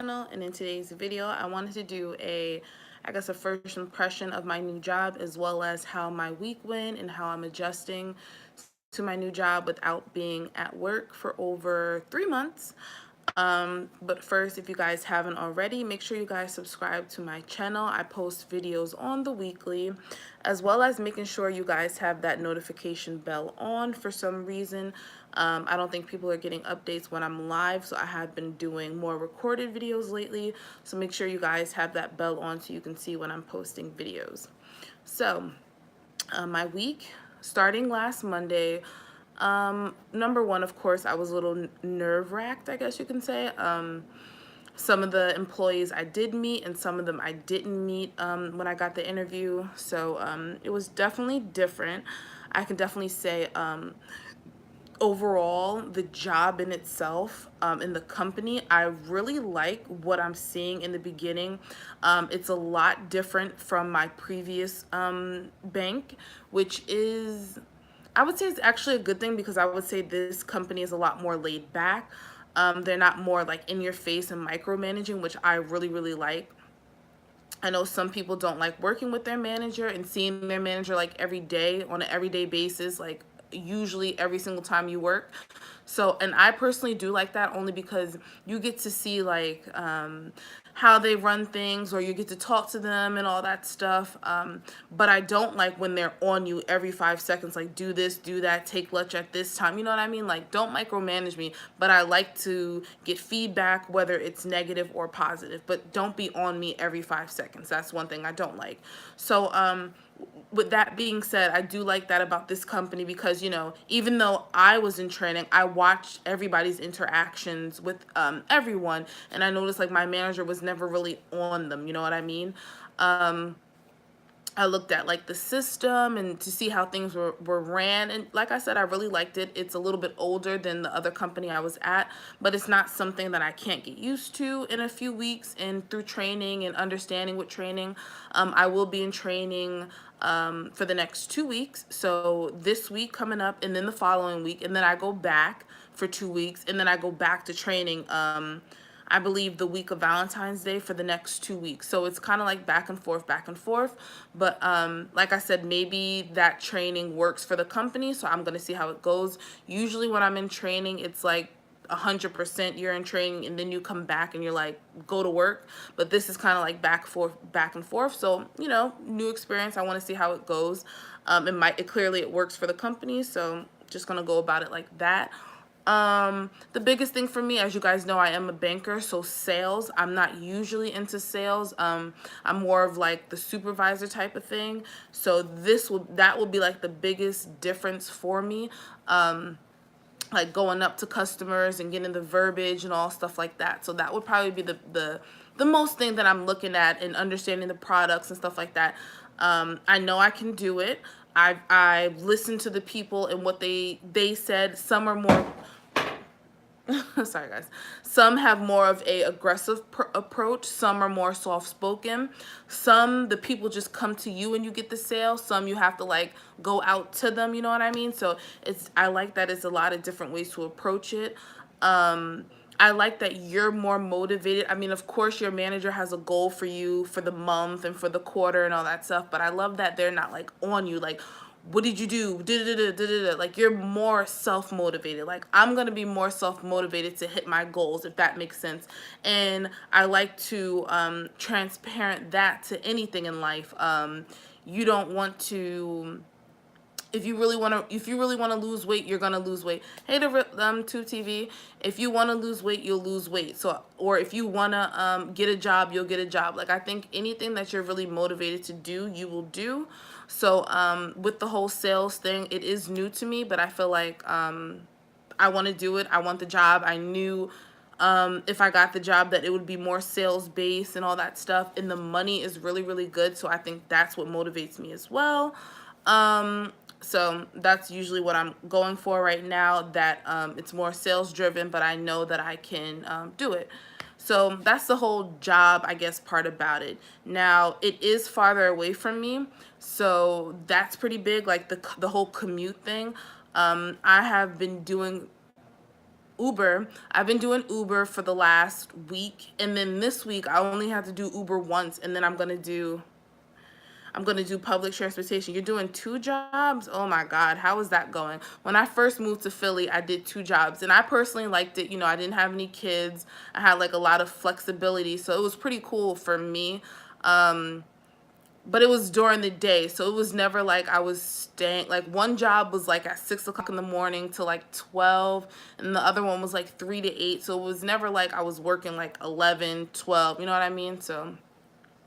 And in today's video I wanted to do a first impression of my new job, as well as how my week went and how I'm adjusting to my new job without being at work for over 3 months. But first, if you guys haven't already, make sure you guys subscribe to my channel. I post videos on the weekly, as well as making sure you guys have that notification bell on. For some reason, I don't think people are getting updates when I'm live, so I have been doing more recorded videos lately. So make sure you guys have that bell on so you can see when I'm posting videos. So, my week starting last Monday. Number one, of course, I was a little nerve-wracked, I guess you can say. Some of the employees I did meet and some of them I didn't meet when I got the interview. So it was definitely different. I can definitely say overall, the job in itself, in the company, I really like what I'm seeing in the beginning. It's a lot different from my previous bank, which is, I would say it's actually a good thing, because I would say this company is a lot more laid back. They're not more like in your face and micromanaging, which I really, really like. I know some people don't like working with their manager and seeing their manager like every day on an everyday basis, like usually every single time you work. So, and I personally do like that, only because you get to see like how they run things, or you get to talk to them and all that stuff. But I don't like when they're on you every 5 seconds, like do this, do that, take lunch at this time. You know what I mean? Like, don't micromanage me. But I like to get feedback, whether it's negative or positive. But don't be on me every 5 seconds. That's one thing I don't like. So, with that being said, I do like that about this company, because, you know, even though I was in training, I watched everybody's interactions with everyone, and I noticed like my manager was never really on them, you know what I mean? I looked at like the system and to see how things were ran, and like I said, I really liked it. It's a little bit older than the other company I was at, but it's not something that I can't get used to in a few weeks and through training and understanding with training. I will be in training for the next 2 weeks, so this week coming up and then the following week, and then I go back for 2 weeks, and then I go back to training I believe the week of Valentine's Day for the next 2 weeks. So it's kind of like back and forth, back and forth. But like I said, maybe that training works for the company, so I'm going to see how it goes. Usually when I'm in training, it's like 100% you're in training and then you come back and you're like, go to work. But this is kind of like back, forth, back and forth. So, you know, new experience. I want to see how it goes. It clearly it works for the company, so just going to go about it like that. The biggest thing for me, as you guys know, I am a banker, so sales, I'm not usually into sales. I'm more of like the supervisor type of thing. So that will be like the biggest difference for me. Like going up to customers and getting the verbiage and all stuff like that. So that would probably be the most thing that I'm looking at, and understanding the products and stuff like that. I know I can do it. I've listened to the people and what they said. Some are more sorry guys, some have more of a aggressive approach, some are more soft spoken, some the people just come to you and you get the sale, some you have to like go out to them, you know what I mean? So I like that it's a lot of different ways to approach it. I like that you're more motivated. I mean, of course your manager has a goal for you for the month and for the quarter and all that stuff, but I love that they're not like on you like, what did you do? Da-da-da-da-da-da. Like, you're more self-motivated. Like, I'm going to be more self-motivated to hit my goals, if that makes sense. And I like to transparent that to anything in life. You don't want to, if you really want to lose weight, you're going to lose weight. Hey to Tube TV, if you want to lose weight, you'll lose weight. So, or if you want to get a job, you'll get a job. Like, I think anything that you're really motivated to do, you will do. So with the whole sales thing, it is new to me, but I feel like I want to do it. I want the job. I knew if I got the job that it would be more sales based and all that stuff, and the money is really, really good. So I think that's what motivates me as well. So that's usually what I'm going for right now, that it's more sales driven, but I know that I can do it. So that's the whole job, I guess, part about it. Now, it is farther away from me, so that's pretty big, like the whole commute thing. I have been doing Uber. I've been doing Uber for the last week, and then this week I only have to do Uber once, and then I'm gonna do public transportation. You're doing 2 jobs? Oh my God, how is that going? When I first moved to Philly, I did 2 jobs, and I personally liked it. You know, I didn't have any kids. I had like a lot of flexibility, so it was pretty cool for me. But it was during the day, so it was never like I was staying. Like one job was like at 6 o'clock in the morning to like 12, and the other one was like 3 to 8. So it was never like I was working like 11, 12. You know what I mean? So,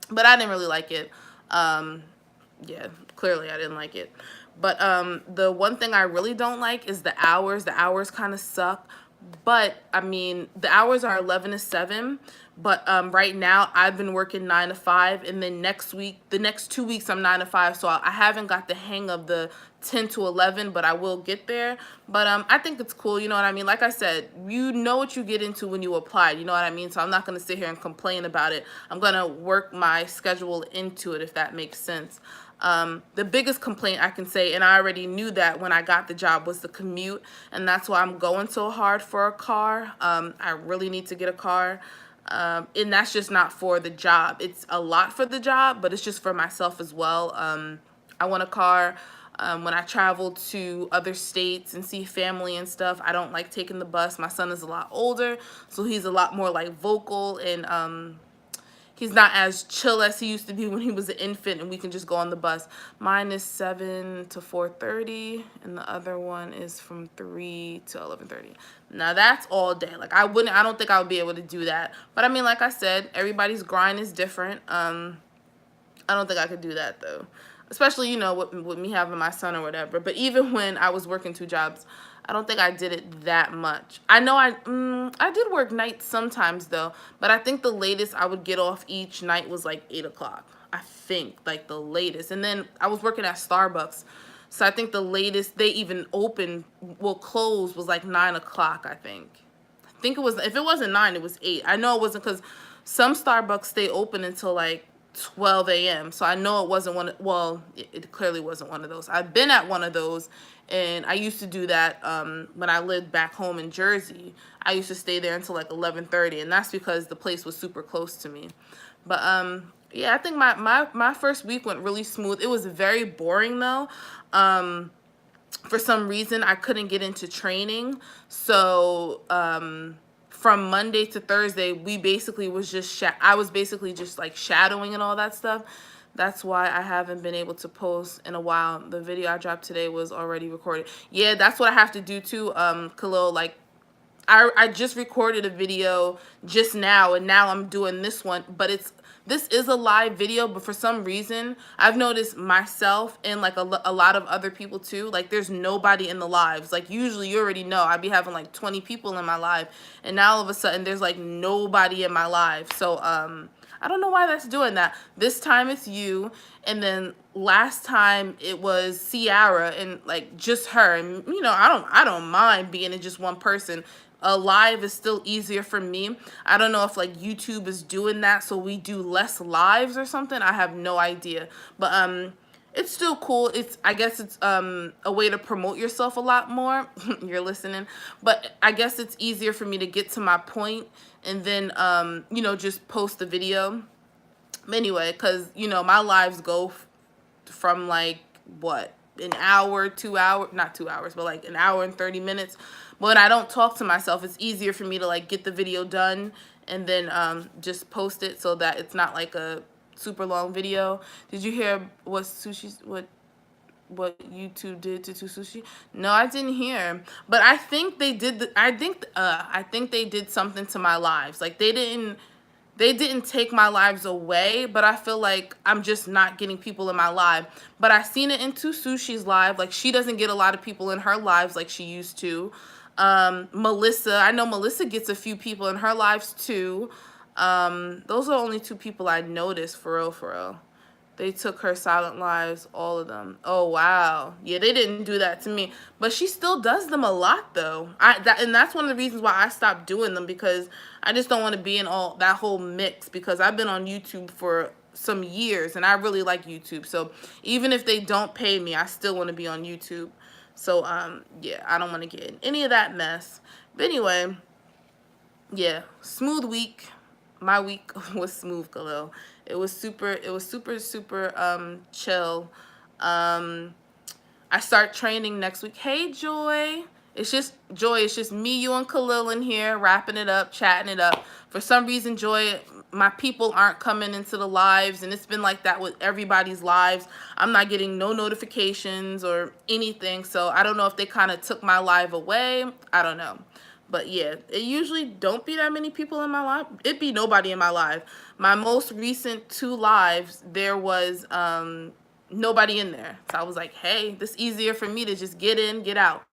but I didn't really like it. Yeah, clearly I didn't like it. But the one thing I really don't like is the hours. The hours kind of suck. But I mean, the hours are 11 to 7. But right now I've been working 9 to 5, and then next week, the next 2 weeks, I'm 9 to 5. So I haven't got the hang of the 10 to 11, but I will get there. But I think it's cool. You know what I mean? Like I said, you know what you get into when you apply. You know what I mean? So I'm not going to sit here and complain about it. I'm going to work my schedule into it, if that makes sense. The biggest complaint I can say, and I already knew that when I got the job, was the commute, and that's why I'm going so hard for a car. I really need to get a car, and that's just not for the job. It's a lot for the job, but it's just for myself as well. I want a car. When I travel to other states and see family and stuff, I don't like taking the bus. My son is a lot older, so he's a lot more like vocal, and he's not as chill as he used to be when he was an infant and we can just go on the bus. Mine is 7 to 4:30, and the other one is from 3 to 11:30. Now that's all day. Like I don't think I would be able to do that. But I mean, like I said, everybody's grind is different. I don't think I could do that though. Especially, you know, with me having my son or whatever. But even when I was working 2 jobs, I don't think I did it that much. I know I did work nights sometimes though, but I think the latest I would get off each night was like 8 o'clock. I think like the latest. And then I was working at Starbucks. So I think the latest they even close was like 9 o'clock, I think. I think it was, if it wasn't 9, it was 8. I know it wasn't, because some Starbucks stay open until like 12 a.m. So I know it wasn't well, it clearly wasn't one of those. I've been at one of those, and I used to do that when I lived back home in Jersey. I used to stay there until like 11:30, and that's because the place was super close to me. But yeah, I think my first week went really smooth. It was very boring though. For some reason I couldn't get into training, so from Monday to Thursday, we basically was just I was basically just like shadowing and all that stuff. That's why I haven't been able to post in a while. The video I dropped today was already recorded. Yeah, that's what I have to do too, Khalil. Like, I just recorded a video just now, and now I'm doing this one, but this is a live video, but for some reason I've noticed myself and like a lot of other people too, like there's nobody in the lives. Like usually, you already know, I'd be having like 20 people in my live, and now all of a sudden there's like nobody in my live. So I don't know why that's doing that. This time it's you, and then last time it was Ciara, and like just her. And you know, I don't mind being in just one person. A live is still easier for me. I don't know if like YouTube is doing that so we do less lives or something. I have no idea. But it's still cool. I guess it's a way to promote yourself a lot more. You're listening. But I guess it's easier for me to get to my point and then you know, just post the video. Anyway, cuz you know, my lives go from like what, an hour, 2 hours, not 2 hours, but like an hour and 30 minutes. But when I don't talk to myself, it's easier for me to like get the video done and then just post it so that it's not like a super long video. Did you hear what YouTube did to Sushi? No, I didn't hear. But I think they did I think they did something to my lives. Like they didn't take my lives away, but I feel like I'm just not getting people in my live. But I seen it in Sushi's live. Like, she doesn't get a lot of people in her lives like she used to. Melissa, I know Melissa gets a few people in her lives too. Those are only 2 people I noticed, for real, for real. They took her silent lives, all of them. Oh, wow. Yeah, they didn't do that to me. But she still does them a lot, though. And that's one of the reasons why I stopped doing them, because I just don't want to be in all that whole mix, because I've been on YouTube for some years, and I really like YouTube. So even if they don't pay me, I still want to be on YouTube. So, yeah, I don't want to get in any of that mess. But anyway, yeah, smooth week. My week was smooth, Khalil. It was super chill. Um I start training next week. Hey, Joy. It's just Joy. It's just me, you, and Khalil in here, wrapping it up, chatting it up. For some reason, Joy, my people aren't coming into the lives, and it's been like that with everybody's lives. I'm not getting no notifications or anything, so I don't know if they kind of took my live away. I don't know. But yeah, it usually don't be that many people in my live. It be nobody in my live. My most recent 2 lives, there was nobody in there. So I was like, hey, this easier for me to just get in, get out.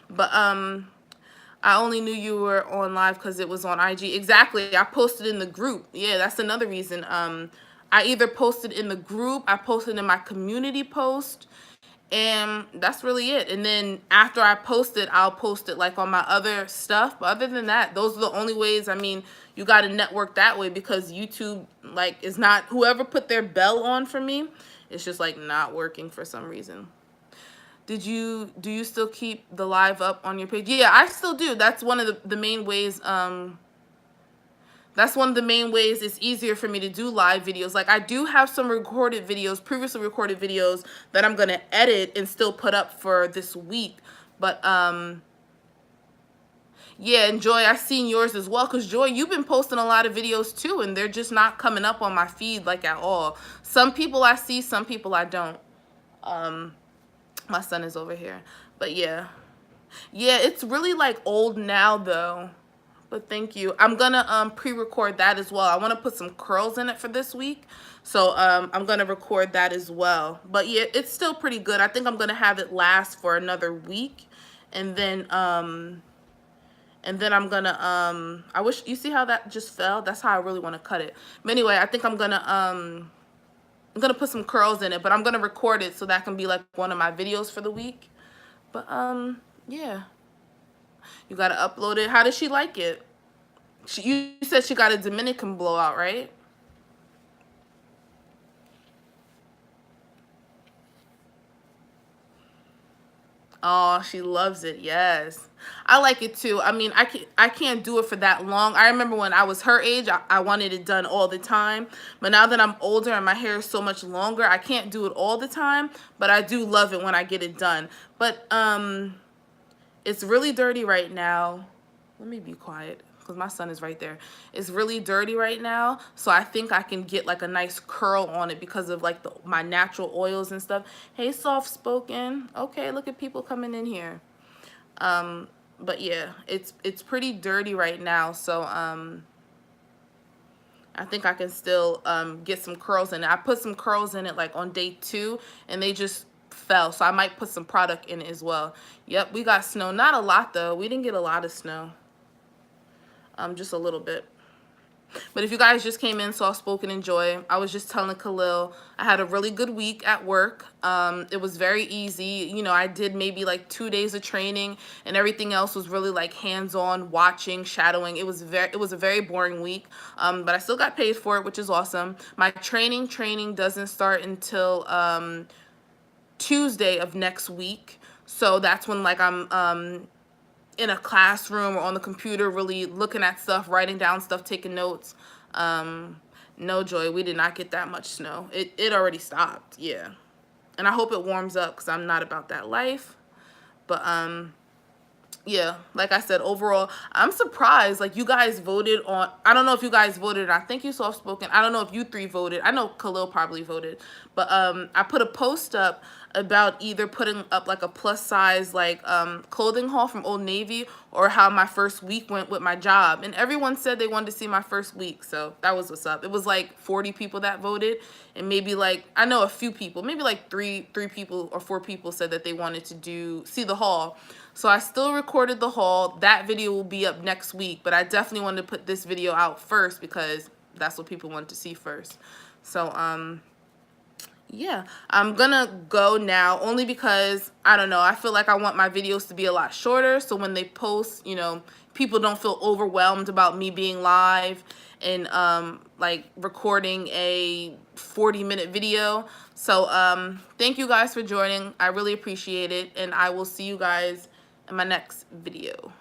But I only knew you were on live because it was on IG. Exactly. I posted in the group. Yeah, that's another reason. I either posted in the group, I posted in my community post, and that's really it. And then after I post it, I'll post it like on my other stuff. But other than that, those are the only ways. I mean, you got to network that way because YouTube like is not, whoever put their bell on for me, it's just like not working for some reason. Do you still keep the live up on your page? Yeah, I still do. That's one of the main ways. That's one of the main ways it's easier for me to do live videos. Like I do have some recorded videos, previously recorded videos that I'm gonna edit and still put up for this week. But yeah, and Joy, I've seen yours as well. Cause Joy, you've been posting a lot of videos too, and they're just not coming up on my feed like at all. Some people I see, some people I don't. My son is over here. But yeah. Yeah, it's really like old now though. But thank you. I'm gonna pre-record that as well. I want to put some curls in it for this week. So I'm gonna record that as well. But yeah, it's still pretty good. I think I'm gonna have it last for another week. And then I'm gonna I wish you see how that just fell? That's how I really want to cut it. But anyway, I think I'm gonna put some curls in it, but I'm gonna record it so that can be like one of my videos for the week. But yeah. You gotta upload it. How does she like it? You said she got a Dominican blowout, right? Oh, she loves it. Yes. I like it too. I mean, I can't do it for that long. I remember when I was her age, I wanted it done all the time. But now that I'm older and my hair is so much longer, I can't do it all the time, but I do love it when I get it done. But it's really dirty right now. Let me be quiet because my son is right there. It's really dirty right now, so I think I can get like a nice curl on it because of like my natural oils and stuff. Hey, soft spoken. Okay, look at people coming in here. But yeah, it's pretty dirty right now, so I think I can still get some curls in it. I put some curls in it like on day 2, and they just fell, so I might put some product in it as well. Yep, we got snow. Not a lot though. We didn't get a lot of snow. Just a little bit. But if you guys just came in, soft spoken, enjoy. I was just telling Khalil I had a really good week at work. It was very easy. You know, I did maybe like 2 days of training, and everything else was really like hands-on, watching, shadowing. It was a very boring week. But I still got paid for it, which is awesome. My training doesn't start until Tuesday of next week. So that's when like I'm in a classroom or on the computer really looking at stuff, writing down stuff, taking notes. No, Joy, we did not get that much snow. It already stopped, yeah. And I hope it warms up because I'm not about that life. But yeah, like I said, overall, I'm surprised. Like, you guys voted on, I don't know if you guys voted, and I think you soft spoken. I don't know if you 3 voted. I know Khalil probably voted. But I put a post up about either putting up like a plus size like clothing haul from Old Navy, or how my first week went with my job. And everyone said they wanted to see my first week. So that was what's up. It was like 40 people that voted, and maybe like, I know a few people, maybe like three people or 4 people said that they wanted to see the haul. So I still recorded the haul. That video will be up next week, but I definitely wanted to put this video out first because that's what people want to see first. So yeah, I'm gonna go now only because, I don't know, I feel like I want my videos to be a lot shorter, so when they post, you know, people don't feel overwhelmed about me being live and like recording a 40-minute video. So thank you guys for joining. I really appreciate it, and I will see you guys in my next video.